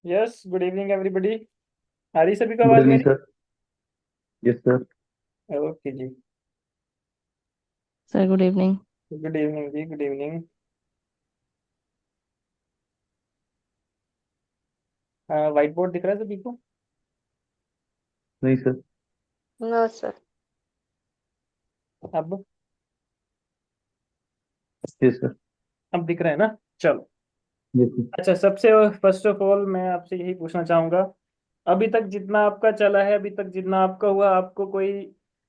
Yes, good evening everybody. आ रही सभी को गुड आवाज इवनिंग मेरी? Sir. Yes sir. Okay ji. Sir good evening. Good evening ji, good evening. White board दिख रहा है सभी को? नहीं सर। No sir. अब यस सर। अब दिख रहा है ना? चलो। Yes sir. अच्छा, सबसे फर्स्ट ऑफ ऑल मैं आपसे यही पूछना चाहूंगा, अभी तक जितना आपका चला है, अभी तक जितना आपका हुआ, आपको कोई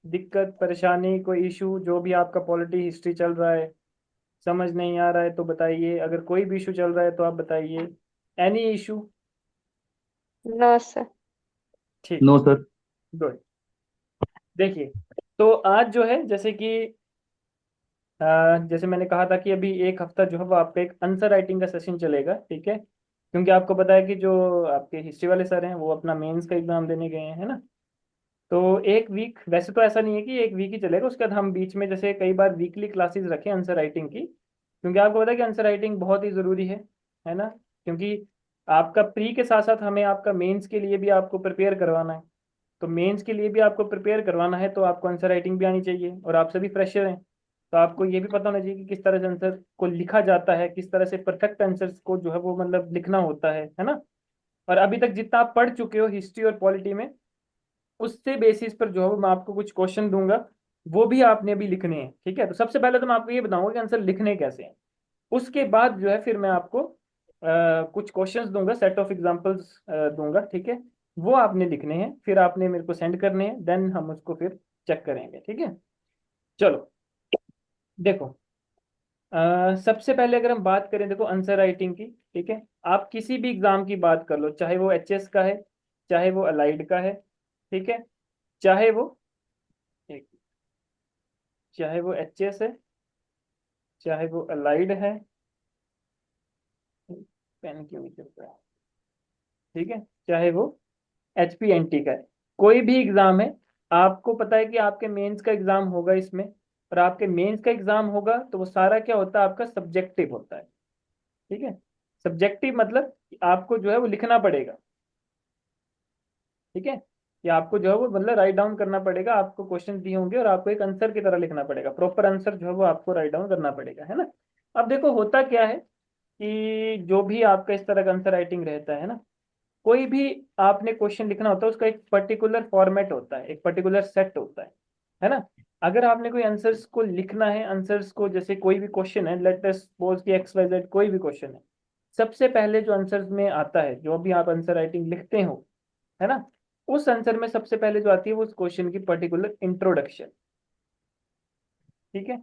दिक्कत परेशानी, कोई इशू, जो भी आपका पॉलिटी हिस्ट्री चल रहा है, समझ नहीं आ रहा है तो बताइए। अगर कोई भी इशू चल रहा है तो आप बताइए। Any issue? No sir. ठीक है। No sir. गुड। देखिए, तो आज जो है, जैसे कि जैसे मैंने कहा था कि अभी एक हफ्ता जो है वो आपका एक आंसर राइटिंग का सेशन चलेगा, ठीक है? क्योंकि आपको पता है कि जो आपके हिस्ट्री वाले सर हैं वो अपना मेंस का एग्जाम देने गए हैं, है ना? तो एक वीक, वैसे तो ऐसा नहीं है कि एक वीक ही चलेगा, उसके बाद हम बीच में जैसे कई बार वीकली क्लासेस रखें आंसर राइटिंग की, क्योंकि आपको पता है कि आंसर राइटिंग बहुत ही ज़रूरी है ना? क्योंकि आपका प्री के साथ साथ हमें आपका मेंस के लिए भी आपको प्रिपेयर करवाना है। तो मेंस के लिए भी आपको प्रिपेयर करवाना है तो आपको आंसर राइटिंग भी आनी चाहिए, और आप सभी फ्रेशर हैं तो आपको ये भी पता होना चाहिए कि किस तरह से आंसर को लिखा जाता है, किस तरह से परफेक्ट आंसर्स को जो है वो मतलब लिखना होता है ना? और अभी तक जितना आप पढ़ चुके हो हिस्ट्री और पॉलिटी में, उससे बेसिस पर जो है वो मैं आपको कुछ क्वेश्चन दूंगा, वो भी आपने अभी लिखने हैं, ठीक है? तो सबसे पहले तो मैं आपको ये बताऊंगा कि आंसर लिखने कैसे हैं। उसके बाद जो है फिर मैं आपको कुछ क्वेश्चंस दूंगा, सेट ऑफ एग्जांपल्स दूंगा, ठीक है? वो आपने लिखने हैं, फिर आपने मेरे को सेंड करने हैं, देन हम उसको फिर चेक करेंगे, ठीक है? चलो, देखो, सबसे पहले अगर हम बात करें, देखो, आंसर राइटिंग की, ठीक है? आप किसी भी एग्जाम की बात कर लो, चाहे वो एचएस का है, चाहे वो अलाइड का है, ठीक है? चाहे वो एक चाहे वो एचएस है, चाहे वो अलाइड है, पेन क्यों नहीं चल रहा है, ठीक है? चाहे वो एचपीएनटी का है, कोई भी एग्जाम है, आपको पता है कि आपके मेंस का एग्जाम होगा इसमें, और आपके मेंस का एग्जाम होगा तो वो सारा क्या होता है, आपका सब्जेक्टिव होता है, ठीक है? सब्जेक्टिव मतलब कि आपको जो है वो लिखना पड़ेगा, ठीक है? या आपको जो है वो मतलब राइट डाउन करना पड़ेगा, आपको क्वेश्चन दिए होंगे और आपको एक आंसर की तरह लिखना पड़ेगा, प्रॉपर आंसर जो है वो आपको राइट डाउन करना पड़ेगा, है ना? अब देखो, होता क्या है कि जो भी आपका इस तरह का आंसर राइटिंग रहता है ना, कोई भी आपने क्वेश्चन लिखना होता है, उसका एक पर्टिकुलर फॉर्मेट होता है, एक पर्टिकुलर सेट होता है ना? अगर आपने कोई आंसर्स को लिखना है, आंसर्स को, जैसे कोई भी क्वेश्चन है, लेट अस सपोज कि एक्स वाई जेड कोई भी क्वेश्चन है, सबसे पहले जो आंसर्स में आता है, जो भी आप आंसर राइटिंग लिखते हो, है ना, उस आंसर में सबसे पहले जो आती है वो उस क्वेश्चन की पर्टिकुलर इंट्रोडक्शन, ठीक है?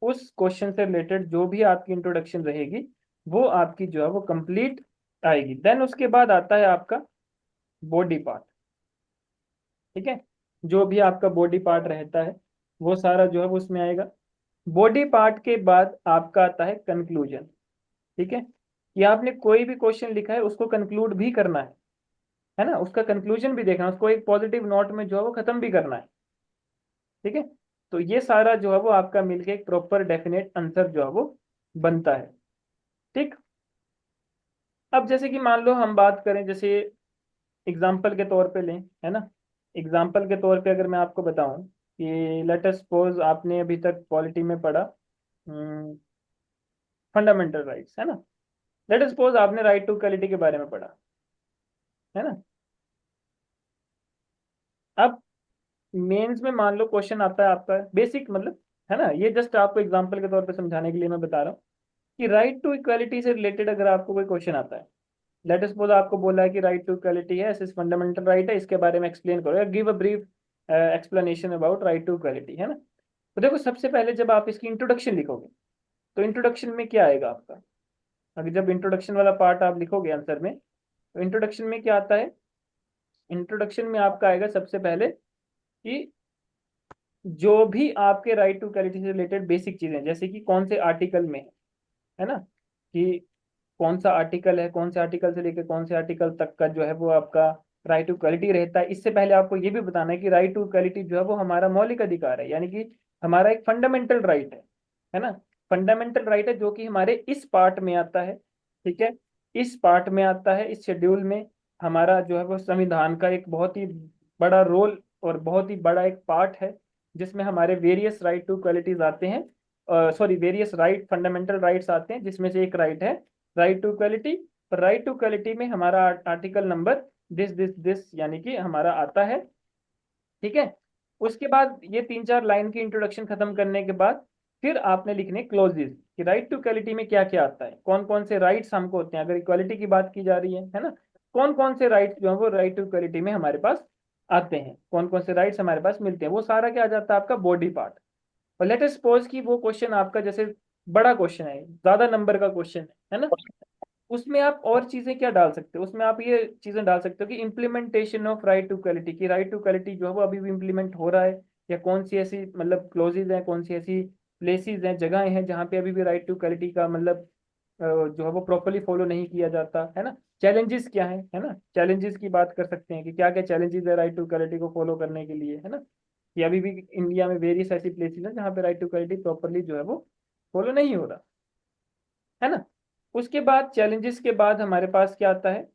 उस क्वेश्चन से रिलेटेड जो भी आपकी इंट्रोडक्शन रहेगी, वो आपकी जो है वो कंप्लीट आएगी। देन उसके बाद आता है आपका बॉडी पार्ट, ठीक है? जो भी आपका बॉडी पार्ट रहता है वो सारा जो है वो उसमें आएगा। बॉडी पार्ट के बाद आपका आता है कंक्लूजन, ठीक है? कि आपने कोई भी क्वेश्चन लिखा है उसको कंक्लूड भी करना है ना? उसका कंक्लूजन भी देखना है, उसको एक पॉजिटिव नोट में जो है वो खत्म भी करना है, ठीक है? तो ये सारा जो है वो आपका मिलके एक प्रॉपर डेफिनेट आंसर जो है वो बनता है, ठीक? अब जैसे कि मान लो हम बात करें, जैसे एग्जाम्पल के तौर पे लें, है ना? एग्जाम्पल के तौर पे अगर मैं आपको बताऊं कि लेट अस सपोज आपने अभी तक पॉलिटी में पढ़ा फंडामेंटल राइट्स, है ना? लेट अस सपोज आपने राइट टू इक्वालिटी के बारे में पढ़ा, है ना? अब मेंस में मान लो क्वेश्चन आता है आपका बेसिक, मतलब, है ना, ये जस्ट आपको एग्जाम्पल के तौर पे समझाने के लिए मैं बता रहा हूँ कि राइट टू इक्वालिटी से रिलेटेड अगर आपको कोई क्वेश्चन आता है, लेट अस सपोज आपको बोला है कि राइट टू इक्वालिटी है, ऐसे फंडामेंटल राइट है, इसके बारे में एक्सप्लेन करो या give a brief explanation about right to equality, है ना? तो देखो, सबसे पहले जब आप इसकी इंट्रोडक्शन लिखोगे तो इंट्रोडक्शन में क्या आएगा आपका? अगर जब इंट्रोडक्शन वाला पार्ट आप लिखोगे आंसर में, तो इंट्रोडक्शन में क्या आता है? इंट्रोडक्शन में आपका आएगा सबसे पहले कि जो भी आपके राइट टू इक्वालिटी से रिलेटेड बेसिक चीजें, जैसे कि कौन से आर्टिकल में है ना, कि कौन सा आर्टिकल है, कौन से आर्टिकल से लेकर कौन से आर्टिकल तक का जो है वो आपका राइट टू इक्वालिटी रहता है। इससे पहले आपको ये भी बताना है कि राइट टू इक्वालिटी जो है वो हमारा मौलिक अधिकार है, यानी कि हमारा एक फंडामेंटल राइट है ना? फंडामेंटल राइट है जो कि हमारे इस पार्ट में आता है, ठीक है? इस पार्ट में आता है, इस शेड्यूल में हमारा जो है वो संविधान का एक बहुत ही बड़ा रोल और बहुत ही बड़ा एक पार्ट है, जिसमें हमारे वेरियस राइट टू क्वालिटीज आते हैं, sorry various right fundamental rights आते हैं, जिसमें से एक राइट है right to quality. Right to quality में हमारा article number this this this यानी कि हमारा आता है। ठीक है, उसके बाद ये 3-4 लाइन की इंट्रोडक्शन खत्म करने के बाद फिर आपने लिखने क्लोजेस कि राइट टू इक्वालिटी में क्या क्या आता है, कौन कौन से राइट्स हमको होते हैं, अगर इक्वालिटी की बात की जा रही है ना, कौन कौन से राइट्स जो है वो राइट टू इक्वालिटी में हमारे पास आते हैं, कौन कौन से राइट्स हमारे पास मिलते हैं, वो सारा क्या आ जाता है आपका बॉडी पार्ट। और लेट अस सपोज कि वो क्वेश्चन आपका जैसे बड़ा क्वेश्चन है, ज्यादा नंबर का क्वेश्चन है ना, उसमें आप और चीजें क्या डाल सकते हो, उसमें आप ये चीजें डाल सकते हो कि implementation of right to quality, की राइट टू क्वालिटी जो है वो अभी भी इम्प्लीमेंट हो रहा है, या कौन सी ऐसी मतलब क्लोजेज हैं, कौन सी ऐसी प्लेसेस हैं, जगहें हैं जहाँ पे अभी भी राइट टू क्वालिटी का मतलब जो है वो प्रॉपरली फॉलो नहीं किया जाता है ना। चैलेंजेस क्या है ना, चैलेंजेस की बात कर सकते हैं कि क्या क्या चैलेंजेस है राइट टू क्वालिटी को फॉलो करने के लिए, है ना, कि अभी भी इंडिया में वेरियस ऐसी प्लेसेस हैं जहाँ पे राइट टू क्वालिटी प्रॉपरली जो है वो फॉलो नहीं हो रहा है ना। उसके बाद चैलेंजेस के बाद हमारे पास क्या आता है,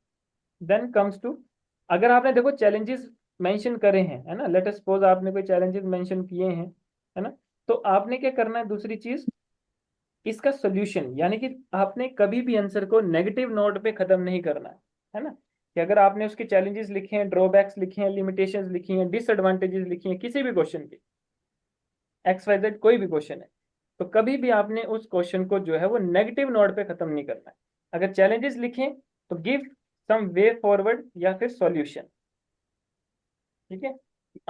देन कम्स टू, अगर आपने देखो चैलेंजेस मेंशन करे हैं है ना, लेट अस सपोज आपने कोई चैलेंजेस मेंशन किए हैं है ना, तो आपने क्या करना है, दूसरी चीज इसका सोल्यूशन, यानी कि आपने कभी भी आंसर को नेगेटिव नोट पे खत्म नहीं करना है ना, कि अगर आपने उसके चैलेंजेस लिखे हैं, ड्रॉबैक्स लिखे हैं, लिमिटेशंस लिखी हैं, डिसएडवांटेजेस लिखी हैं किसी भी क्वेश्चन के, एक्स वाई जेड कोई भी क्वेश्चन है, तो कभी भी आपने उस क्वेश्चन को जो है वो नेगेटिव नोट पे खत्म नहीं करना है। अगर चैलेंजेस लिखें तो गिव सम वे फॉरवर्ड या फिर सॉल्यूशन। ठीक है,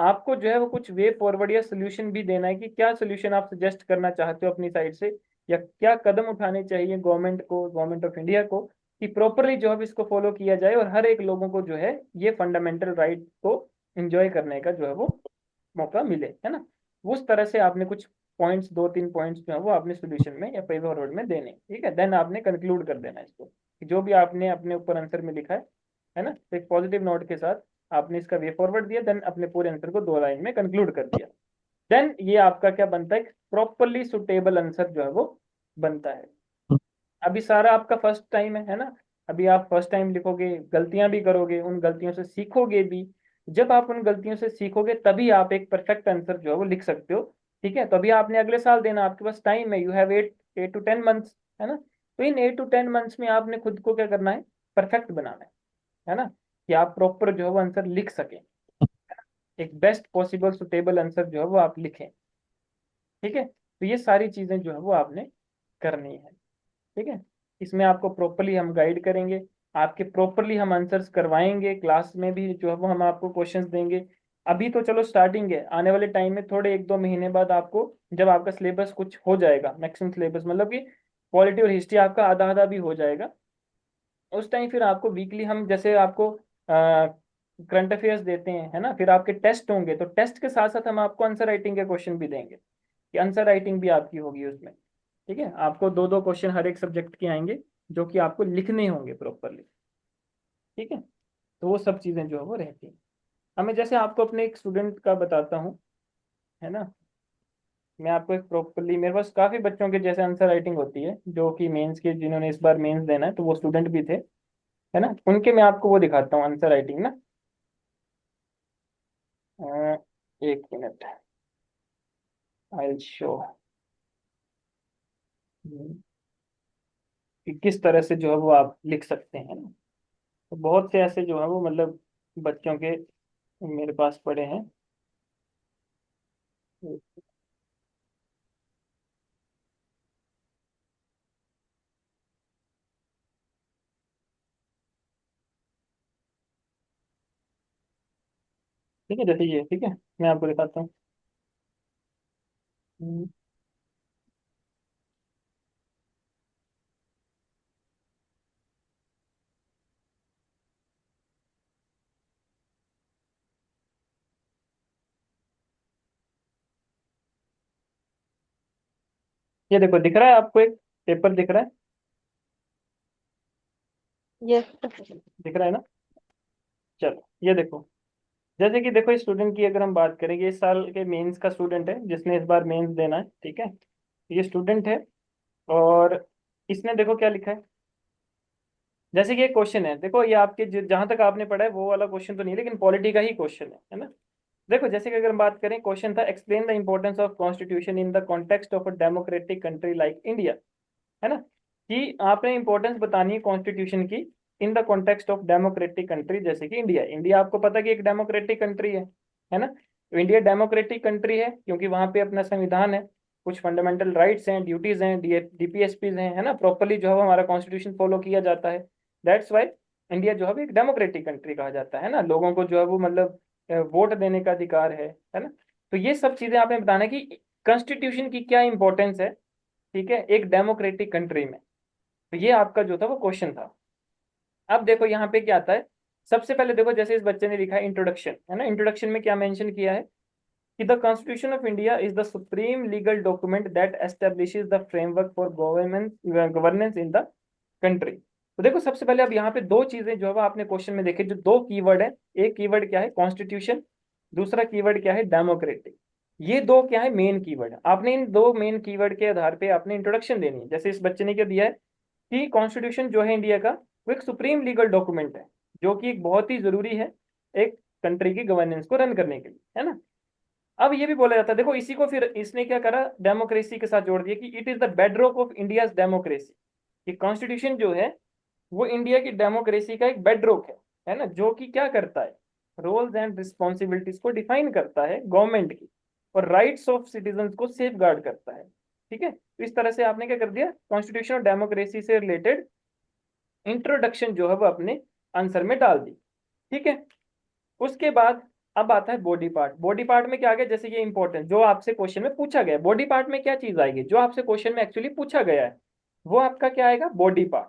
आपको जो है वो कुछ वे फॉरवर्ड या सोल्यूशन भी देना है कि क्या सोल्यूशन आप सजेस्ट करना चाहते हो अपनी साइड से, या क्या कदम उठाने चाहिए गवर्नमेंट को, गवर्नमेंट ऑफ इंडिया को, कि प्रॉपरली जो है इसको फॉलो किया जाए और हर एक लोगों को जो है ये फंडामेंटल राइट को एंजॉय करने का जो है वो मौका मिले, है ना। उस तरह से आपने कुछ पॉइंट्स, 2-3 पॉइंट्स जो है वो आपने सोल्यूशन में या वे फॉरवर्ड में देने, ठीक है, देन आपने कंक्लूड कर देना इसको, कि जो भी आपने अपने ऊपर आंसर में लिखा है ना, तो एक पॉजिटिव नोट के साथ आपने इसका वे फॉरवर्ड दिया, देन अपने पूरे आंसर को 2 लाइन में कंक्लूड कर दिया। देन ये आपका क्या बनता है, प्रॉपरली सुटेबल आंसर जो है वो बनता है। अभी सारा आपका फर्स्ट टाइम है ना, अभी आप फर्स्ट टाइम लिखोगे, गलतियां भी करोगे, उन गलतियों से सीखोगे भी, जब आप उन गलतियों से सीखोगे तभी आप एक परफेक्ट आंसर जो है वो लिख सकते हो। ठीक है, तो अभी आपने अगले साल देना, आपके पास टाइम है, यू हैव 8 to 10 months, है ना, तो इन 8 to 10 months में आपने खुद को क्या करना है, परफेक्ट बनाना है ना, कि आप प्रॉपर जो है वो आंसर लिख सकें, एक बेस्ट पॉसिबल सुटेबल आंसर जो है वो आप लिखें। ठीक है, तो ये सारी चीजें जो है वो आपने करनी है। ठीक है, इसमें आपको प्रॉपरली हम गाइड करेंगे, आपके प्रॉपरली हम आंसर्स करवाएंगे, क्लास में भी जो है वो हम आपको क्वेश्चंस देंगे। अभी तो चलो स्टार्टिंग है, आने वाले टाइम में थोड़े 1-2 महीने बाद आपको, जब आपका सिलेबस कुछ हो जाएगा, मैक्सिमम सिलेबस मतलब कि पॉलिटी और हिस्ट्री आपका आधा आधा भी हो जाएगा, उस टाइम फिर आपको वीकली हम जैसे आपको करंट अफेयर्स देते हैं है ना, फिर आपके टेस्ट होंगे, तो टेस्ट के साथ साथ हम आपको आंसर राइटिंग के क्वेश्चन भी देंगे, कि आंसर राइटिंग भी आपकी होगी उसमें। ठीक है, आपको 2-2 क्वेश्चन हर एक सब्जेक्ट के आएंगे, जो कि आपको लिखने होंगे प्रॉपरली। ठीक है, तो वो सब चीज़ें जो है वो रहती हैं। अब मैं जैसे आपको अपने एक स्टूडेंट का बताता हूँ, है ना, मैं आपको एक प्रॉपरली, मेरे पास काफ़ी बच्चों के जैसे आंसर राइटिंग होती है, जो कि मेंस के, जिन्होंने इस बार मेंस देना है, तो वो स्टूडेंट भी थे, है ना, उनके मैं आपको वो दिखाता हूँ आंसर राइटिंग ना। अ, एक मिनट, आई विल शो कि किस तरह से जो है वो आप लिख सकते हैं ना। तो बहुत से ऐसे जो है वो मतलब बच्चों के मेरे पास पड़े हैं। ठीक है, जैसे ये, ठीक है, मैं आपको दिखाता हूँ। हम्म, ये देखो, दिख रहा है आपको एक पेपर दिख रहा है, Yes, sir. दिख रहा है ना। चलो ये देखो, जैसे कि देखो स्टूडेंट की अगर हम बात करेंगे, इस साल के मेंस का स्टूडेंट है जिसने इस बार मेंस देना है, ठीक है, ये स्टूडेंट है, और इसने देखो क्या लिखा है, जैसे कि एक क्वेश्चन है, देखो ये आपके जहां तक आपने पढ़ा है वो वाला क्वेश्चन तो नहीं, लेकिन पॉलिटी का ही क्वेश्चन है ना। देखो जैसे कि अगर हम बात करें, क्वेश्चन था explain the importance of constitution in the context of a democratic country like India, है ना। कि आपने इंपॉर्टेंस बतानी है कॉन्स्टिट्यूशन की in the context of democratic country, जैसे कि इंडिया। इंडिया आपको पता कि एक डेमोक्रेटिक कंट्री है ना। तो इंडिया डेमोक्रेटिक कंट्री है क्योंकि वहां पे अपना संविधान है, कुछ फंडामेंटल राइट्स हैं, ड्यूटीज हैं, डीपीएसपीज हैं, है ना, प्रॉपरली जो है वो हमारा कॉन्स्टिट्यूशन फॉलो किया जाता है। दैट्स वाई इंडिया जो है वो एक डेमोक्रेटिक कंट्री कहा जाता है ना। लोगों को जो है वो मतलब वोट देने का अधिकार है ना। तो ये सब चीजें आपने बताना कि कॉन्स्टिट्यूशन की क्या इंपॉर्टेंस है, ठीक है, एक डेमोक्रेटिक कंट्री में। तो ये आपका जो था वो क्वेश्चन था। अब देखो यहाँ पे क्या आता है। सबसे पहले देखो जैसे इस बच्चे ने लिखा है इंट्रोडक्शन, है ना। इंट्रोडक्शन में क्या मेंशन किया है कि the constitution of India is the supreme legal document that establishes the framework for governance in the country. तो देखो सबसे पहले अब यहाँ पे दो चीजें जो है वो आपने क्वेश्चन में देखे, जो दो कीवर्ड है। एक कीवर्ड क्या है, कॉन्स्टिट्यूशन, दूसरा कीवर्ड क्या है, डेमोक्रेटिक। ये दो क्या है, मेन कीवर्ड। आपने इन दो मेन कीवर्ड के आधार पे आपने इंट्रोडक्शन देनी है। जैसे इस बच्चे ने क्या दिया है कि कॉन्स्टिट्यूशन जो है इंडिया का, वो एक सुप्रीम लीगल डॉक्यूमेंट है, जो कि एक बहुत ही जरूरी है एक कंट्री की गवर्नेंस को रन करने के लिए, है ना। अब ये भी बोला जाता है, देखो इसी को फिर इसने क्या करा, डेमोक्रेसी के साथ जोड़ दिया कि it is the bedrock of India democracy. ये कॉन्स्टिट्यूशन जो है वो इंडिया की डेमोक्रेसी का एक बेडरॉक है ना, जो कि क्या करता है, रोल्स एंड रिस्पॉन्सिबिलिटीज को डिफाइन करता है गवर्नमेंट की, और राइट्स ऑफ सिटीजन को सेफ गार्ड करता है। ठीक है, तो इस तरह से आपने क्या कर दिया, कॉन्स्टिट्यूशन और डेमोक्रेसी से रिलेटेड इंट्रोडक्शन जो है वो अपने आंसर में डाल दी। ठीक है, उसके बाद अब आता है बॉडी पार्ट। बॉडी पार्ट में क्या आ गया, जैसे ये इंपॉर्टेंट जो आपसे क्वेश्चन में पूछा गया है, बॉडी पार्ट में क्या चीज आएगी, जो आपसे क्वेश्चन में एक्चुअली पूछा गया है वो आपका क्या आएगा, बॉडी पार्ट।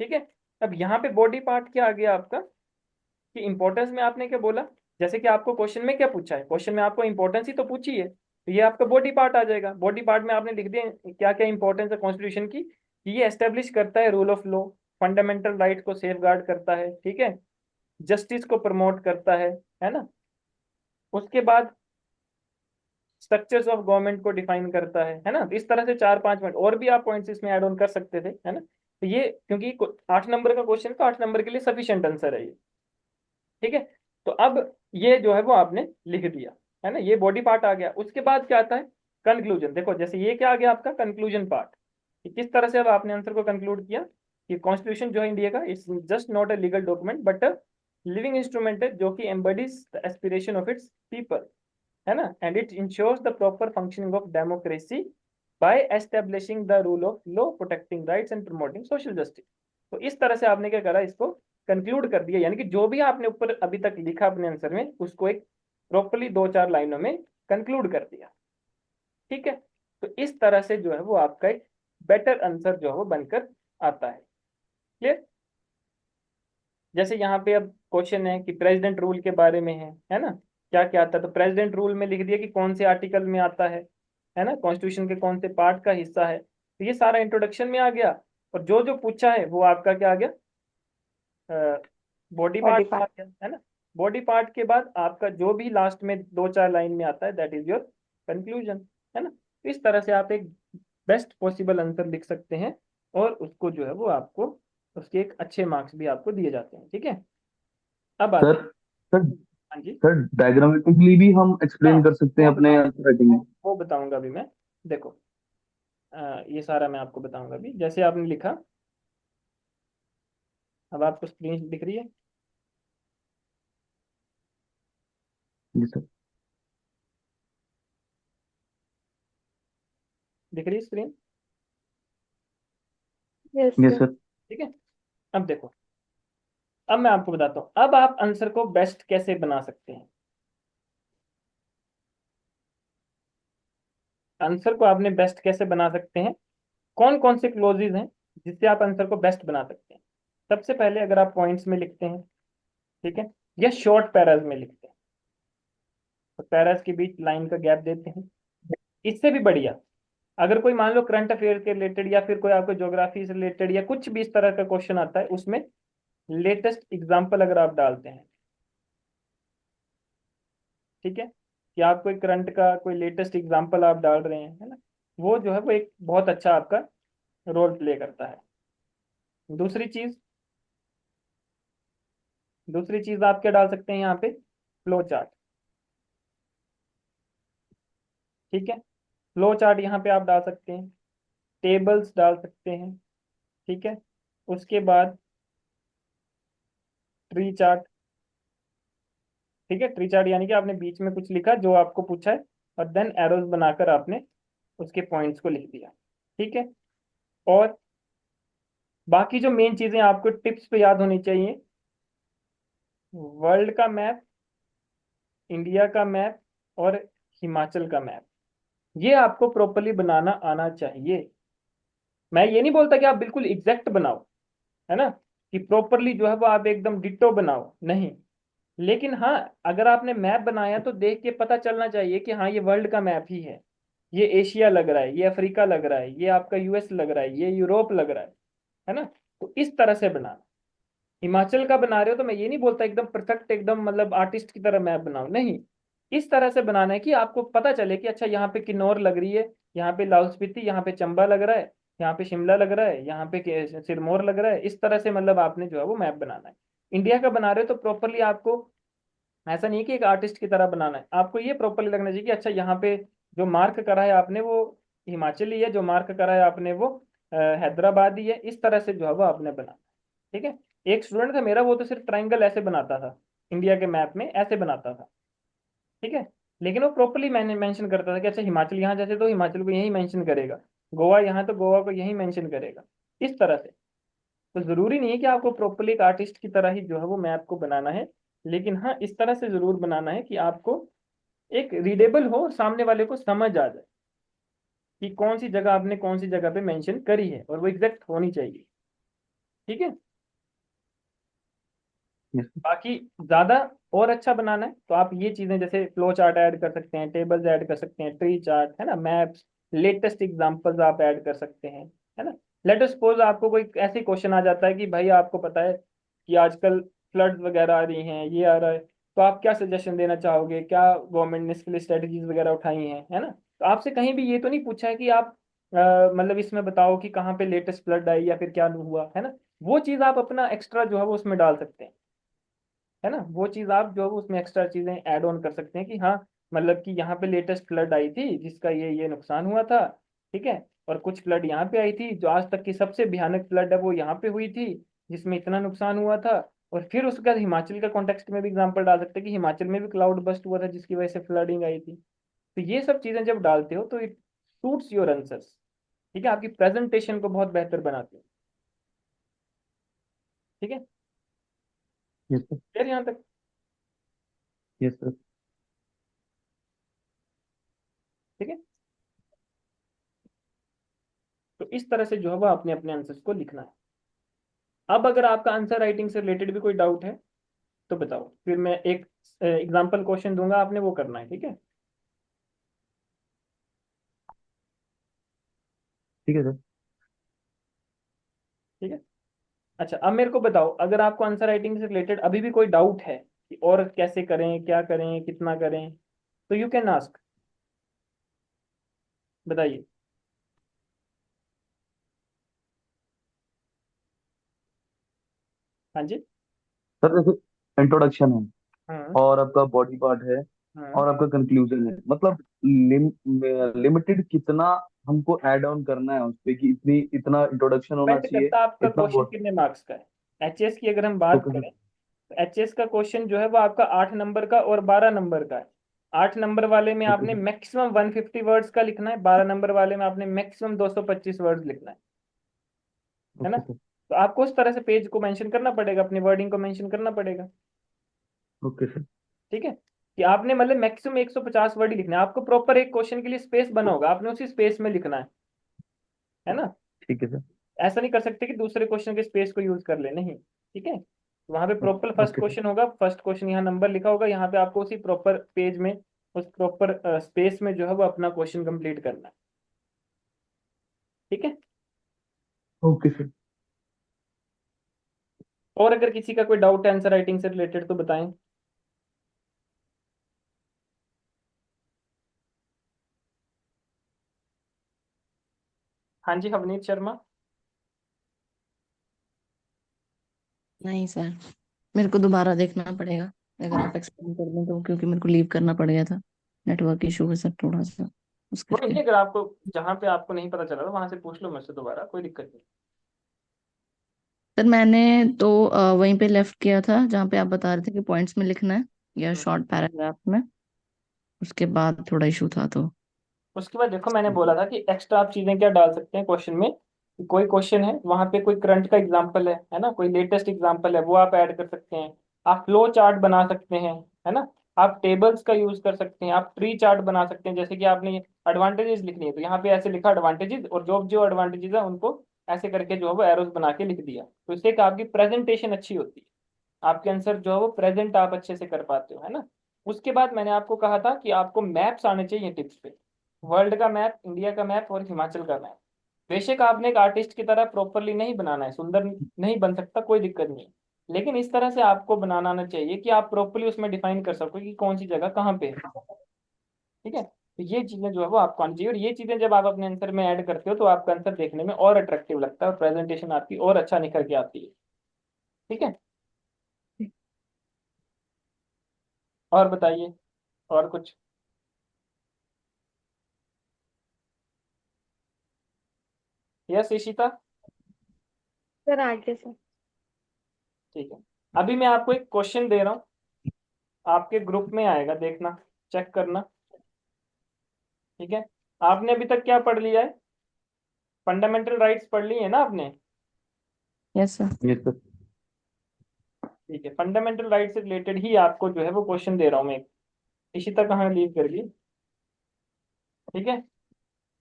ठीक है, अब यहाँ पे बॉडी पार्ट क्या आ गया आपका, कि इंपॉर्टेंस में आपने क्या बोला, जैसे कि आपको क्वेश्चन में क्या पूछा है, क्वेश्चन में आपको इंपॉर्टेंस ही तो पूछी है, तो ये आपका बॉडी पार्ट आ जाएगा। बॉडी पार्ट में आपने लिख दिया क्या क्या इंपॉर्टेंस है कॉन्स्टिट्यूशन की, कि ये एस्टेब्लिश करता है rule of law, fundamental right को सेफ गार्ड करता है, ठीक है, जस्टिस को प्रमोट करता है ना। उसके बाद स्ट्रक्चर्स ऑफ गवर्नमेंट को डिफाइन करता है ना। तो इस तरह से चार पांच पॉइंट और भी आप पॉइंट्स इसमें ऐड ऑन कर सकते थे, है ना। तो ये क्योंकि 8 नंबर का क्वेश्चन, तो 8 नंबर के लिए सफिशिएंट आंसर है ये। ठीक है, तो अब ये जो है वो आपने लिख दिया, है ना, ये बॉडी पार्ट आ गया। उसके बाद क्या आता है, कंक्लूजन। देखो जैसे ये क्या आ गया आपका कंक्लूजन पार्ट, कि किस तरह से अब आपने आंसर को कंक्लूड किया कि कॉन्स्टिट्यूशन जो है इंडिया का, it's just not a legal document but a living instrument है, जो कि embodies the aspiration of its people, है ना, and it ensures the proper functioning of democracy by establishing the rule of law, protecting rights and promoting social justice. तो इस तरह से आपने क्या करा, इसको कंक्लूड कर दिया, यानी कि जो भी आपने ऊपर अभी तक लिखा अपने आंसर में उसको एक प्रॉपरली 2-4 लाइनों में कंक्लूड कर दिया। ठीक है, तो इस तरह से जो है वो आपका एक बेटर आंसर जो है वो बनकर आता है। क्लियर। जैसे यहाँ पे अब क्वेश्चन है कि प्रेसिडेंट रूल के बारे में है ना, क्या क्या आता है, तो प्रेसिडेंट रूल में लिख दिया कि कौन से आर्टिकल में आता है ना, कॉन्स्टिट्यूशन के कौन से पार्ट का हिस्सा है। तो ये सारा इंट्रोडक्शन में आ गया, और जो जो पूछा है वो आपका क्या आ गया, बॉडी बॉडी पार्ट में आ पार्ट। गया, है ना। बॉडी पार्ट के बाद आपका जो भी लास्ट में 2-4 लाइन में आता है दैट इज योर कंक्लूजन, है ना। तो इस तरह से आप एक बेस्ट पॉसिबल आंसर लिख सकते हैं, और उसको जो है वो आपको उसके एक अच्छे मार्क्स भी आपको दिए जाते हैं। ठीक है, अब आते सर हैं। सर हाँ जी, सर डायग्रामेटिकली भी हम हाँ एक्सप्लेन कर सकते हैं वो अपने बताऊँ, आंसर राइटिंग में। वो बताऊंगा अभी मैं। देखो ये सारा मैं आपको बताऊंगा अभी। जैसे आपने लिखा, अब आपको स्क्रीन दिख रही है, जी सर। दिख रही है screen. Yes yes sir. Sir. ठीक है, अब देखो, अब मैं आपको बताता हूँ अब आप आंसर को बेस्ट कैसे बना सकते हैं। आंसर को आपने बेस्ट कैसे बना सकते हैं, कौन कौन से क्लोजेज हैं जिससे आप आंसर को बेस्ट बना सकते हैं। सबसे पहले अगर आप पॉइंट्स में लिखते हैं, ठीक है, या शॉर्ट पैराज में लिखते हैं, तो पैराज के बीच लाइन का गैप देते हैं। इससे भी बढ़िया, अगर कोई मान लो करंट अफेयर के रिलेटेड, या फिर कोई आपको ज्योग्राफी से रिलेटेड, या कुछ भी इस तरह का क्वेश्चन आता है, उसमें लेटेस्ट एग्जाम्पल अगर आप डालते हैं, ठीक है, कि आप कोई करंट का कोई लेटेस्ट एग्जाम्पल आप डाल रहे हैं, है ना, वो जो है वो एक बहुत अच्छा आपका रोल प्ले करता है। दूसरी चीज, दूसरी चीज आप क्या डाल सकते हैं यहाँ पे, फ्लो चार्ट। ठीक है, फ्लो चार्ट यहाँ पे आप डाल सकते हैं, टेबल्स डाल सकते हैं। ठीक है, उसके बाद ट्री चार्ट। ठीक है, ट्री चार्ट यानी कि आपने बीच में कुछ लिखा जो आपको पूछा है, और देन एरोज बनाकर आपने उसके पॉइंट्स को लिख दिया। ठीक है, और बाकी जो मेन चीजें आपको टिप्स पे याद होनी चाहिए, वर्ल्ड का मैप, इंडिया का मैप, और हिमाचल का मैप, ये आपको प्रॉपरली बनाना आना चाहिए। मैं ये नहीं बोलता कि आप बिल्कुल एग्जैक्ट बनाओ, है ना, कि प्रॉपरली जो है वो आप एकदम डिट्टो बनाओ, नहीं। लेकिन हाँ, अगर आपने मैप बनाया तो देख के पता चलना चाहिए कि हाँ ये वर्ल्ड का मैप ही है एशिया लग रहा है, ये अफ्रीका लग रहा है, ये आपका यूएस लग रहा है, ये यूरोप लग रहा है ना। तो इस तरह से बनाना। हिमाचल का बना रहे हो तो मैं ये नहीं बोलता एकदम परफेक्ट, एकदम मतलब आर्टिस्ट की तरह मैप बनाओ, नहीं। इस तरह से बनाना है कि आपको पता चले कि अच्छा यहाँ पे किन्नौर लग रही है, यहाँ पे लाहौल स्पीति, यहाँ पे चंबा लग रहा है, यहाँ पे शिमला लग रहा है, यहाँ पे सिरमौर लग रहा है। इस तरह से मतलब आपने जो है वो मैप बनाना है। इंडिया का बना रहे हो तो प्रॉपरली आपको ऐसा नहीं कि एक आर्टिस्ट की तरह बनाना है, आपको ये प्रॉपरली लगना चाहिए कि अच्छा यहाँ पे जो मार्क करा है आपने वो हिमाचली है, जो मार्क करा है आपने वो हैदराबादी है। इस तरह से जो है वो आपने बनाना है। ठीक है, एक स्टूडेंट था मेरा, वो तो सिर्फ ट्राइंगल ऐसे बनाता था, इंडिया के मैप में ऐसे बनाता था। ठीक है, लेकिन वो प्रॉपरली मैंने मेंशन करता था कि अच्छा हिमाचल यहाँ जैसे तो हिमाचल को यही मेंशन करेगा, गोवा यहाँ तो गोवा को यही मेंशन करेगा, इस तरह से। तो जरूरी नहीं है कि आपको प्रॉपरली एक आर्टिस्ट की तरह ही जो है वो मैप को बनाना है, लेकिन हाँ इस तरह से जरूर बनाना है कि आपको एक रीडेबल हो और सामने वाले को समझ आ जाए कि कौन सी जगह आपने कौन सी जगह पे मेंशन करी है, और वो एग्जैक्ट होनी चाहिए। ठीक है, यस बाकी ज्यादा और अच्छा बनाना है तो आप ये चीजें जैसे फ्लो चार्ट ऐड कर सकते हैं, टेबल्स ऐड कर सकते हैं, ट्री चार्ट, है ना, मैप्स, लेटेस्ट एग्जांपल्स आप ऐड कर सकते हैं, है ना। लेट अस सपोज आपको कोई ऐसे क्वेश्चन आ जाता है कि भाई आपको पता है कि आजकल फ्लड वगैरह आ रही हैं, ये आ रहा है, तो आप क्या सजेशन देना चाहोगे, क्या गवर्नमेंट ने इसके लिए स्ट्रेटजीज वगैरह उठाई हैं, है ना। तो आपसे कहीं भी ये तो नहीं पूछा है कि आप मतलब इसमें बताओ कि कहाँ पे लेटेस्ट फ्लड आई या फिर क्या हुआ, है ना। वो चीज़ आप अपना एक्स्ट्रा जो है वो उसमें डाल सकते हैं, है ना। वो चीज आप जो है उसमें एक्स्ट्रा चीजें ऐड ऑन कर सकते हैं कि हाँ मतलब कि यहाँ पे लेटेस्ट फ्लड आई थी जिसका ये नुकसान हुआ था। ठीक है, और कुछ फ्लड यहाँ पे आई थी जो आज तक की सबसे भयानक फ्लड है वो यहाँ पे हुई थी जिसमें इतना नुकसान हुआ था। और फिर उसके बाद हिमाचल का कॉन्टेक्स्ट में भी एग्जांपल डाल सकते हैं कि हिमाचल में भी क्लाउड बस्ट हुआ था जिसकी वजह से फ्लडिंग आई थी। तो ये सब चीजें जब डालते हो तो इट सूट्स योर आंसर्स। ठीक है, आपकी प्रेजेंटेशन को बहुत बेहतर बनाती है। ठीक है, यस सर। फिर यहाँ तक। Yes sir. ठीक है, तो इस तरह से जो है वो आपने अपने आंसर्स को लिखना है। अब अगर आपका आंसर राइटिंग से रिलेटेड भी कोई डाउट है तो बताओ, फिर मैं एक एग्जांपल क्वेश्चन दूंगा, आपने वो करना है। ठीक है, ठीक है सर। ठीक है। अच्छा, अब मेरे को बताओ अगर आपको आंसर राइटिंग से रिलेटेड अभी भी कोई डाउट है कि और कैसे करें, क्या करें, कितना करें, तो यू कैन आस्क, बताइए। हाँ जी। सर जैसे इंट्रोडक्शन है, हाँ और आपका बॉडी पार्ट है, हाँ। और आपका कंक्लूजन है, मतलब लिमिटेड कितना हमको ऐड ऑन करना है उस पे कि इतनी इतना इंट्रोडक्शन होना डिपेंड चाहिए, करता है आपका इतना क्वेश्चन बॉडी। कितने मार्क्स का है। एचएस की अगर हम बात ओके सर। करें तो एचएस का क्वेश्चन जो है वो आपका 8 नंबर का और 12 नंबर का है। 8 नंबर वाले में ओके आपने सर। मैक्सिमम 150 वर्ड्स का लिखना है, 12 नंबर वाले में आपने मैक्सिमम 225 वर्ड्स लिखना है ना। Okay sir. तो आपको उस तरह से पेज को मेंशन करना पड़ेगा, अपनी वर्डिंग को मेंशन करना पड़ेगा। Okay sir. ठीक है, कि आपने मतलब मैक्सिमम 150 वर्ड ही लिखना है, आपको प्रॉपर एक क्वेश्चन के लिए स्पेस बना होगा, आपने उसी स्पेस में लिखना है ना। ठीक है सर। ऐसा नहीं कर सकते कि दूसरे क्वेश्चन के स्पेस को यूज कर ले, नहीं। ठीक है, वहां पे proper first okay sir. Question होगा, फर्स्ट क्वेश्चन यहाँ नंबर लिखा होगा, यहाँ पे आपको उसी प्रॉपर पेज में उस प्रॉपर स्पेस में जो है वो अपना क्वेश्चन कंप्लीट करना है। ठीक है, ओके सर। और अगर किसी का कोई डाउट है आंसर राइटिंग से रिलेटेड तो बताएं। हाँ जी, हवनीत शर्मा। नहीं सर। मेरे को दोबारा देखना पड़ेगा अगर आप एक्सप्लेन कर दें तो, क्योंकि मेरे को लीव करना पड़ गया था। नेटवर्क इशू है सर थोड़ा सा, उस कोई करके। नहीं, अगर आपको जहाँ पे आपको नहीं पता चला तो वहां से पूछ लो मुझसे दोबारा, कोई दिक्कत नहीं। सर मैंने तो वहीं पे लेफ्ट किया था जहाँ पे आप बता रहे थे कि पॉइंट्स में लिखना है या हम्म। शॉर्ट पैराग्राफ में। उसके बाद थोड़ा इशू था तो। उसके बाद देखो, मैंने बोला था कि एक्स्ट्रा आप चीजें क्या डाल सकते हैं क्वेश्चन में, कि कोई क्वेश्चन है वहां पे कोई करंट का एग्जांपल है ना, कोई लेटेस्ट एग्जांपल है, वो आप ऐड कर सकते हैं। आप फ्लो चार्ट बना सकते हैं, है ना। आप टेबल्स का यूज कर सकते हैं, आप ट्री चार्ट बना सकते हैं। जैसे कि आपने एडवांटेजेस लिखनी है तो यहाँ पे ऐसे लिखा एडवांटेजेस, और जो जो एडवांटेजेस है उनको ऐसे करके जो है वो एरोस बना के लिख दिया, तो इससे एक आपकी प्रेजेंटेशन अच्छी होती है। आपके आंसर जो है वो प्रेजेंट आप अच्छे से कर पाते हो, है ना। उसके बाद मैंने आपको कहा था कि आपको मैप्स आने चाहिए टिप्स पे, वर्ल्ड का मैप, इंडिया का मैप और हिमाचल का मैप। बेशक आपने एक आर्टिस्ट की तरह प्रॉपरली नहीं बनाना है, सुंदर नहीं बन सकता, कोई दिक्कत नहीं, लेकिन इस तरह से आपको बनाना आना चाहिए कि आप प्रॉपरली उसमें डिफाइन कर सको कि कौन सी जगह कहाँ पे है। ठीक है, तो ये चीजें जो है वो आपको आनी चाहिए, और ये चीजें जब आप अपने आंसर में ऐड करते हो तो आपका आंसर देखने में और अट्रैक्टिव लगता है और प्रेजेंटेशन आपकी और अच्छा निखर के आती है। ठीक है, और बताइए, और कुछ। यस इशिता। सर आगे सर। ठीक है, अभी मैं आपको एक क्वेश्चन दे रहा हूँ, आपके ग्रुप में आएगा, देखना, चेक करना। ठीक है, आपने अभी तक क्या पढ़ लिया है? फंडामेंटल राइट्स पढ़ ली है ना आपने? Yes sir. ये सर। ठीक है, फंडामेंटल राइट से रिलेटेड ही आपको जो है वो क्वेश्चन दे रहा हूँ मैं एक। इशिता कहाँ लीव कर गई? ठीक है,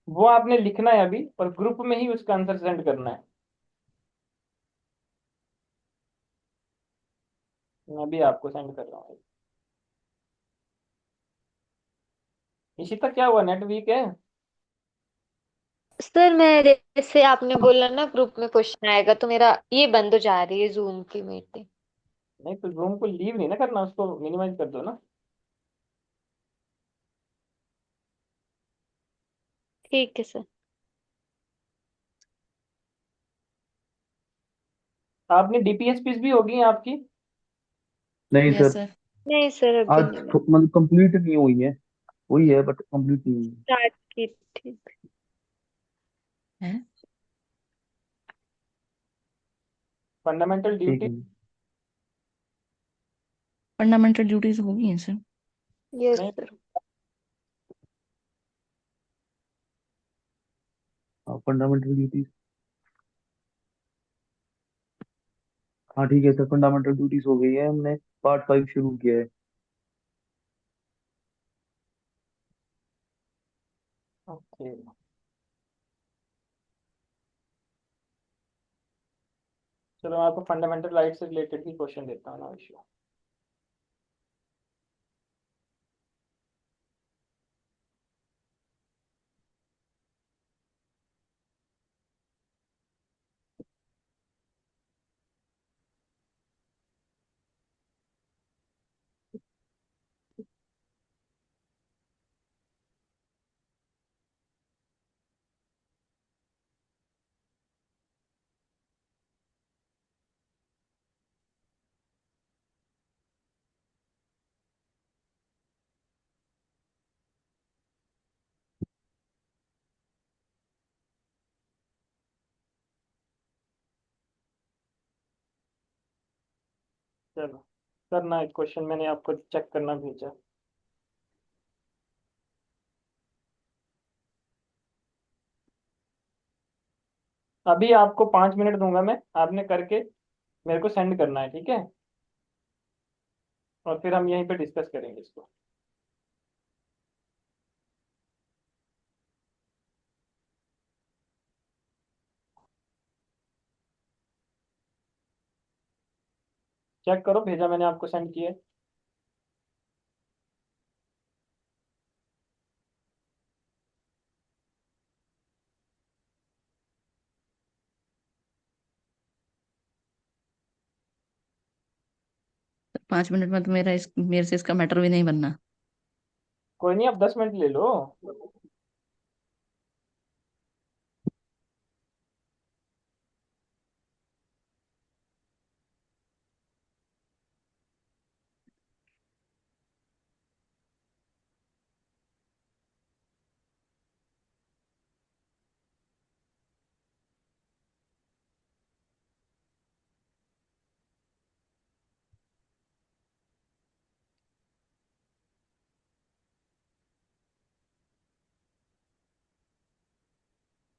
वो आपने लिखना है अभी और ग्रुप में ही उसका आंसर सेंड करना है। मैं अभी आपको सेंड कर रहा हूँ। इशिता क्या हुआ, नेट वीक है? सर मैं जैसे आपने बोला ना ग्रुप में क्वेश्चन आएगा तो मेरा ये बंद हो जा रही है जूम की मीटिंग। नहीं तो रूम को लीव नहीं ना करना, उसको मिनिमाइज कर दो ना। ठीक है सर। आपने डीपीएसपीस भी होगी आपकी? नहीं यस सर, सर। नहीं सर अभी आज नहीं मैं मतलब कंप्लीट नहीं हुई है। हुई है बट कंप्लीट नहीं हुई स्टार्ट की। ठीक। है। फंडामेंटल ठीक ड्यूटी। है। फंडामेंटल ड्यूटीज होगी हैं सर। यस नहीं, सर। Fundamental duties. हाँ ठीक है सर, फंडामेंटल ड्यूटीज हो गई है, हमने पार्ट 5 शुरू किया है। ओके, चलो मैं आपको फंडामेंटल राइट से रिलेटेड ही क्वेश्चन देता हूँ ना इशू। चलो, करना एक क्वेश्चन मैंने आपको चेक करना भेजा। अभी आपको 5 मिनट दूंगा मैं, आपने करके मेरे को सेंड करना है, ठीक है। और फिर हम यहीं पे डिस्कस करेंगे इसको। चेक करो, भेजा मैंने आपको, सेंड किया है। 5 मिनट में तो मेरे से इसका मैटर भी नहीं बनना। कोई नहीं, आप 10 मिनट ले लो।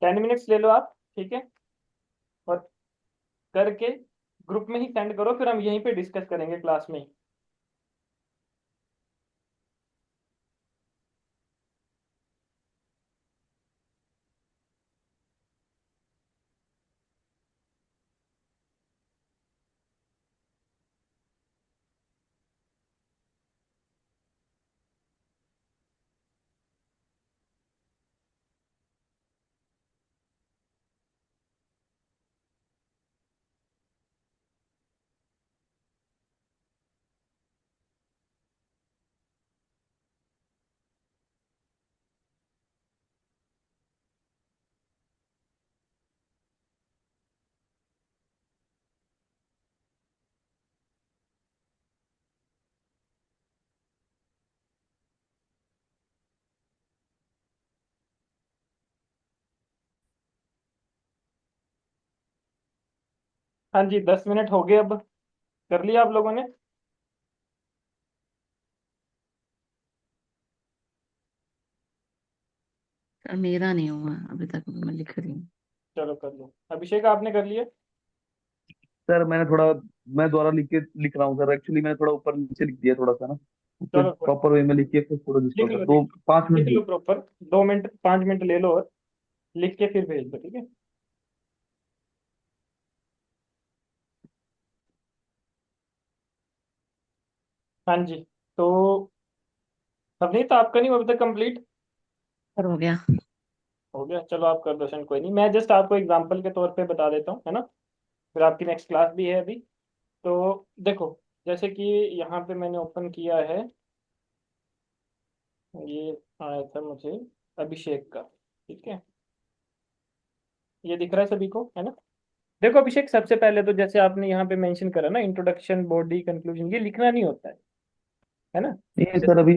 10 मिनट्स ले लो आप, ठीक है, और करके ग्रुप में ही सेंड करो, फिर हम यहीं पे डिस्कस करेंगे क्लास में ही। हाँ जी, 10 मिनट हो गए अब। कर लिया आप लोगों ने? सर मेरा नहीं हुआ अभी तक, मैं लिख रही हूँ। चलो कर लो। अभिषेक आपने कर लिया? सर मैंने थोड़ा, मैं द्वारा लिख रहा हूँ सर, एक्चुअली मैंने थोड़ा ऊपर नीचे लिख दिया थोड़ा सा ना, चलो कोई, प्रॉपर वे में लिखिए फिर थोड़ा लिख डिस्टर्ब लो, कर दो, 5 मिनट लिख दो। लो प्रॉपर। 2 मिनट, 5 मिनट ले लो और लिख के फिर भेज दो, ठीक है। हाँ जी। तो अभी तो आपका नहीं हुआ अभी तक कंप्लीट? सर हो गया। हो गया, चलो आप कर दो सेंड, कोई नहीं, मैं जस्ट आपको एग्जांपल के तौर पे बता देता हूँ, है ना। फिर आपकी नेक्स्ट क्लास भी है अभी। तो देखो, जैसे कि यहाँ पे मैंने ओपन किया है, ये आया था मुझे अभिषेक का, ठीक है, ये दिख रहा है सभी को, है ना। देखो अभिषेक, सबसे पहले तो जैसे आपने यहाँ पे मेंशन करा ना, इंट्रोडक्शन, बॉडी, कंक्लूजन, ये लिखना नहीं होता है ना। ये सर अभी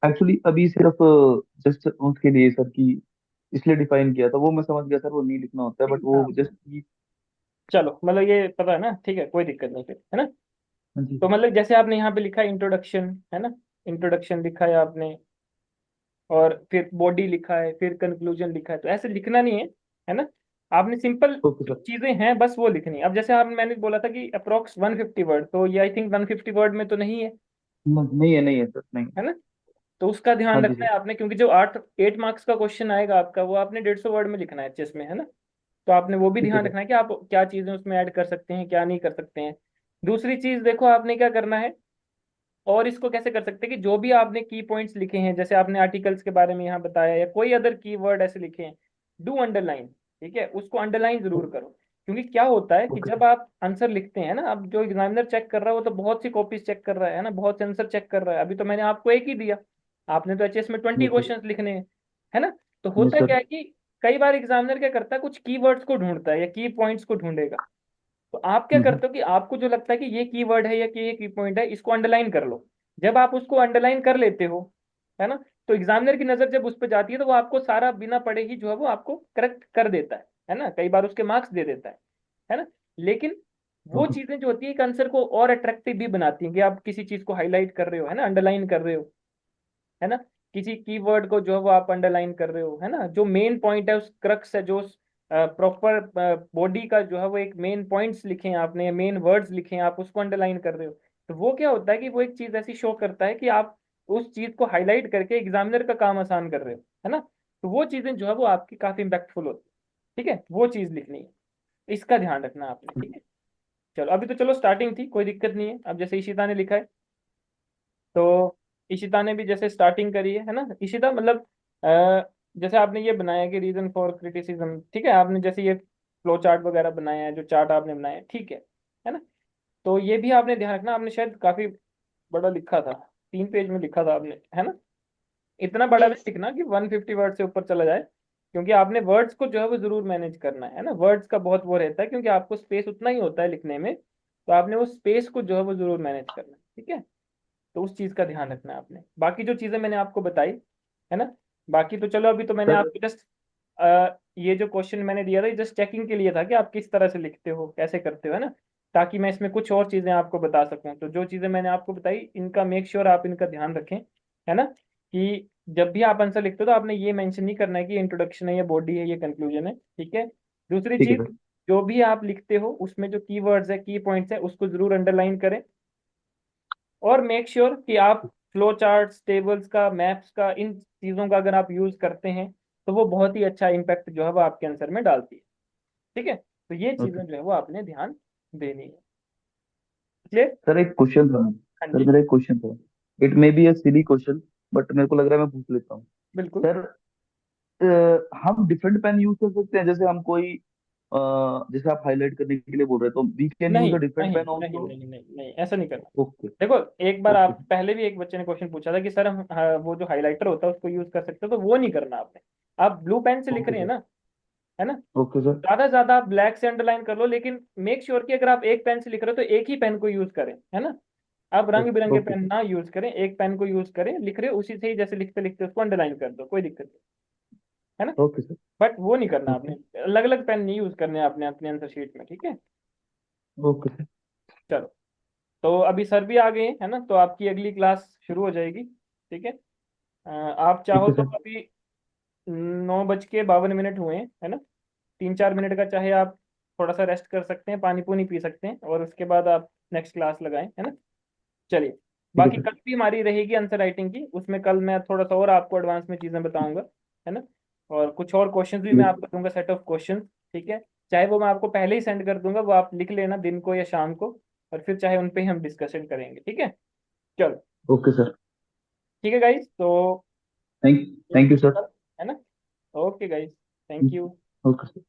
एक्चुअली अभी सिर्फ जस्ट उसके लिए सर की, इसलिए डिफाइन किया था, वो मैं समझ गया सर, वो नहीं लिखना होता है, बट वो हाँ, जस्ट चलो मतलब ये पता है ना, ठीक है, कोई दिक्कत नहीं फिर, है ना। हाँ जी तो सर। मतलब जैसे आपने यहाँ पे लिखा इंट्रोडक्शन, है ना, इंट्रोडक्शन लिखा है आपने, और फिर बॉडी लिखा है, फिर कंक्लूजन लिखा है, तो ऐसे लिखना नहीं है ना। आपने सिंपल ओके जो सर। चीजें हैं बस वो लिखनी है। अब जैसे आप, मैंने बोला था कि अप्रोक्स 150 वर्ड, तो ये आई थिंक 150 वर्ड में तो नहीं नहीं है सर, नहीं। है ना। तो उसका हाँ ध्यान जी रखना सर। है आपने, क्योंकि जो 8 मार्क्स का क्वेश्चन आएगा आपका, वो आपने 150 वर्ड में लिखना है चेस में, है ना। तो आपने वो भी ठीक है ध्यान सर। रखना है कि आप क्या चीजें उसमें ऐड कर सकते हैं, क्या नहीं कर सकते हैं। दूसरी चीज देखो, आपने क्या करना है, और इसको कैसे कर सकते हैं कि जो भी आपने की पॉइंट्स लिखे हैं, जैसे आपने आर्टिकल्स के बारे में यहाँ बताया या कोई अदर कीवर्ड ऐसे लिखे हैं, डू अंडरलाइन, ठीक है, उसको अंडरलाइन जरूर करो। क्योंकि क्या होता है कि ओके जब सर। आप आंसर लिखते हैं ना, अब जो एग्जामिनर चेक कर रहा है वो तो बहुत सी कॉपीज चेक कर रहा है ना, बहुत से आंसर चेक कर रहा है। अभी तो मैंने आपको एक ही दिया, आपने तो एचएस में 20 यस सर। क्वेश्चंस लिखने हैं, है ना। तो यस होता क्या सर। है कि कई बार एग्जामिनर क्या करता है, कुछ कीवर्ड्स को ढूंढता है या की पॉइंट्स को ढूंढेगा। तो आप क्या हम्म। करते हो कि आपको जो लगता है कि ये कीवर्ड है या कि ये की पॉइंट है, इसको अंडरलाइन कर लो। जब आप उसको अंडरलाइन कर लेते हो, है ना, तो एग्जामिनर की नजर जब उस पर जाती है तो वो आपको सारा बिना पढ़े ही जो है वो आपको करेक्ट कर देता है ना, कई बार उसके मार्क्स दे देता है ना। लेकिन वो ओके। चीजें जो होती है एक आंसर को और अट्रैक्टिव भी बनाती हैं, कि आप किसी चीज को हाईलाइट कर रहे हो, है ना, अंडरलाइन कर रहे हो, है ना, किसी कीवर्ड को जो है वो आप अंडरलाइन कर रहे हो, है ना, जो मेन पॉइंट है, उस क्रक्स है, जो प्रॉपर बॉडी का जो है वो एक मेन पॉइंट्स लिखे हैं आपने, मेन वर्ड्स लिखे हैं, आप उसको अंडरलाइन कर रहे हो। तो वो क्या होता है कि वो एक चीज ऐसी शो करता है कि आप उस चीज को हाईलाइट करके एग्जामिनर का काम आसान कर रहे हो, है ना। तो वो चीजें जो है वो आपकी काफी इम्पैक्टफुल होती है, ठीक है, वो चीज लिखनी है, इसका ध्यान रखना आपने, ठीक है। चलो अभी तो चलो स्टार्टिंग थी, कोई दिक्कत नहीं है। अब जैसे ईशिता ने लिखा है, तो इशिता ने भी जैसे स्टार्टिंग करी है ना, इशिता मतलब जैसे आपने ये बनाया कि रीजन फॉर क्रिटिसिज्म, ठीक है, आपने जैसे ये फ्लो चार्ट वगैरह बनाया है, जो चार्ट आपने बनाया है, ठीक है ना। तो ये भी आपने ध्यान रखना, आपने शायद काफी बड़ा लिखा था, 3 पेज में लिखा था आपने, है ना। इतना बड़ा भी यस। लिखना कि 150 वर्ड से ऊपर चला जाए, क्योंकि आपने वर्ड्स को जो है वो जरूर मैनेज करना है ना। वर्ड्स का बहुत वो रहता है, क्योंकि आपको स्पेस उतना ही होता है लिखने में, तो आपने वो स्पेस को जो है वो जरूर मैनेज करना है, ठीक है। तो उस चीज का ध्यान रखना है आपने। बाकी जो चीजें मैंने आपको बताई, है ना, बाकी तो चलो, अभी तो मैंने सर आपको जस्ट ये जो क्वेश्चन मैंने दिया था जस्ट चेकिंग के लिए था कि आप किस तरह से लिखते हो, कैसे करते हो, है ना, ताकि मैं इसमें कुछ और चीजें आपको बता सकूं। तो जो चीजें मैंने आपको बताई, इनका मेक श्योर आप इनका ध्यान रखें, है ना, कि जब भी आप आंसर लिखते हो तो आपने ये मेंशन नहीं करना है कि इंट्रोडक्शन है, ये बॉडी है, ये कंक्लूजन है, ठीक है। दूसरी ठीक है चीज, सर। जो भी आप लिखते हो उसमें जो कीवर्ड्स है, की पॉइंट्स है, उसको जरूर अंडरलाइन करें। और मेक श्योर कि आप फ्लो चार्ट्स, टेबल्स का, मैप्स का, इन चीज़ों का अगर आप यूज़ करते हैं तो वो बहुत ही अच्छा इम्पैक्ट जो है वो आपके आंसर में डालती है, ठीक है। तो ये ओके चीज़ें जो है वो आपने ध्यान देनी है। क्लियर? सर, एक क्वेश्चन था। हाँ सर जी, मेरा एक क्वेश्चन था। It may be a silly question, but मेरे को लग रहा है मैं पूछ लेता हूँ। बिल्कुल। सर, हम डिफरेंट पेन यूज कर सकते हैं? जैसे हम कोई जैसे आप हाईलाइट करने के लिए बोल रहे हैं, तो वी कैन यूज नहीं अ डिफरेंट नहीं पेन नहीं ऑल्सो? नहीं नहीं नहीं, ऐसा नहीं करना। ओके। देखो, एक बार ओके। आप पहले भी एक बच्चे ने क्वेश्चन पूछा था कि सर हम, हाँ, वो जो हाइलाइटर होता है उसको यूज कर सकते हो, तो वो नहीं करना आपने। आप ब्लू पेन से लिख ओके रहे हैं सर। ना, है ना? Okay sir. ज्यादा से ज्यादा आप ब्लैक से अंडरलाइन कर लो, लेकिन मेक श्योर कि अगर आप एक पेन से लिख रहे हो तो एक ही पेन को यूज करें, है ना? आप रंग बिरंगे ओके पेन सर। ना यूज करें, एक पेन को यूज करें, लिख रहे हो उसी से ही, जैसे लिखते लिखते उसको अंडरलाइन कर दो, कोई दिक्कत नहीं, है ना? Okay sir. बट वो नहीं करना ओके। आपने, अलग अलग पेन नहीं यूज करने आपने अपने आंसर शीट में, ठीक है। Okay sir. चलो, तो अभी सर भी आ गए हैं, है ना? तो आपकी अगली क्लास शुरू हो जाएगी, ठीक है। आप ठीक चाहो है तो सर। अभी 9:52 हुए हैं, है ना? 3-4 मिनट का चाहे आप थोड़ा सा रेस्ट कर सकते हैं, पानी पूनी पी सकते हैं, और उसके बाद आप नेक्स्ट क्लास लगाएं, है ना? चलिए, ठीक है बाकी सर। कल भी हमारी रहेगी आंसर राइटिंग की, उसमें कल मैं थोड़ा सा और आपको एडवांस में चीज़ें बताऊंगा, है ना? और कुछ और क्वेश्चंस भी ठीक मैं है आपको दूंगा, सेट ऑफ क्वेश्चंस, ठीक है। चाहे वो मैं आपको पहले ही सेंड कर दूंगा, वो आप लिख लेना दिन को या शाम को, और फिर चाहे उन पे ही हम डिस्कशन करेंगे, ठीक है। चलो, ओके सर। ठीक है गाइस, तो थैंक थैंक यू सर। है ना? Okay guys, thank you. Okay sir.